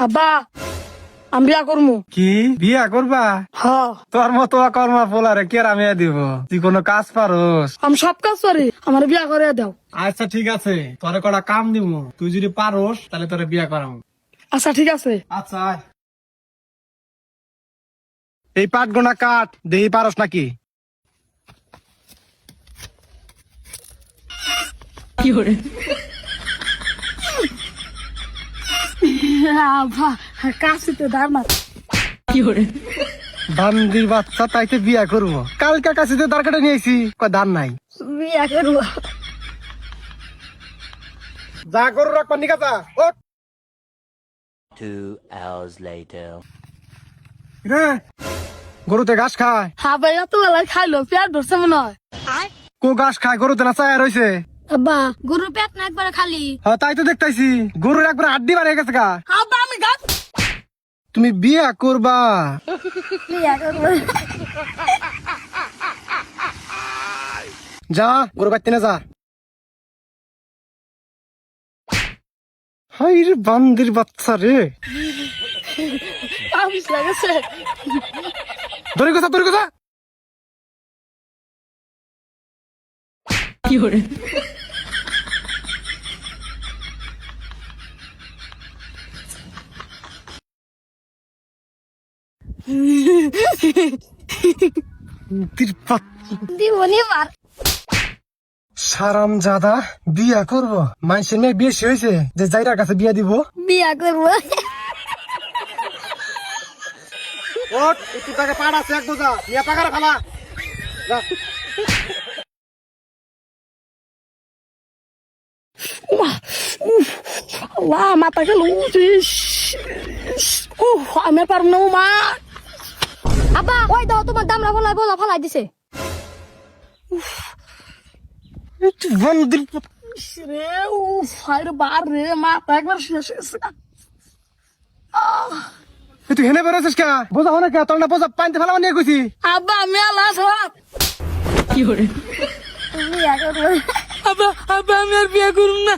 আব্বা আমি বিয়া করবো। কি বিয়া করবা? হ তোর মতো কর্মা পোলারে কে রামিয়া দিব? তুই কোনো কাজ পারোস? আমি সব কাজ পারি, আমার বিয়া করে দাও। আচ্ছা ঠিক আছে, তোরে কটা কাম দিব, তুই যদি পারোস তাহলে তোরে বিয়া করাম। আচ্ছা ঠিক আছে। আচ্ছা আয়। এই পাট গোনা কাট, দেখি পারোস নাকি। আব্বা কাশিতে ধার মার। বান্দির বাচ্চা তাইতে বিয়া করবো, কালকা কাছে দাঁড় কাটে নিয়েছি, কয় ধান নাই। বিয়া করবো। যা গরু রাখবা নিকা যা। ওঠ। 2 hours later. রে গরুতে ঘাস খায়? হ্যাঁ ভাই এত বেলায় খাইলো, পেট ধরছে মনে হয়। কো ঘাস খায়? গরুতে না চায়া রয়েছে। আব্বা গরুর পেট না একবারে খালি। হ্যাঁ তাই তো দেখতাইছি, গরুর একবার হাড্ডি বাড়ে গেছে গা। আব্বা আমি গাছ তুমি বিয়া করবা? বিয়া করবো। যা গরু বাড়তে না যা। হাই রে বান্দির বাচ্চা রে। আবিস লাগেছে। ধরে কথা ধরে কথা। দিবনি মার। সারাম জাদা বিয়া করবো, মানুষের মেয়ে বেশি হয়েছে যে যাইরার কাছে বিয়া দিব। বিয়া করবো। ওঠ, একটু টাকা পাড় আছে এক বোঝা, নিয়ে পাকারে ফেলা। যা। আল্লাহ মাথা গেল। আমি আর পারবো না মা। আব্বা ওই দাও তোমার দামরা ফলাই বলা ফলাই দিছে। একটু বান্দির রে ও ফাইর বার রে মাথা একবার শেষ হয়েছে। তুই হেনে বেরোছিস কে? বোঝা হনে কে? তোর না বোঝা পানিতে ফেলা নিয়ে গেছি। আব্বা আমি আল্লাহ সব বিয়া করবো। আব্বা আব্বা আমি আর বিয়া করুন না।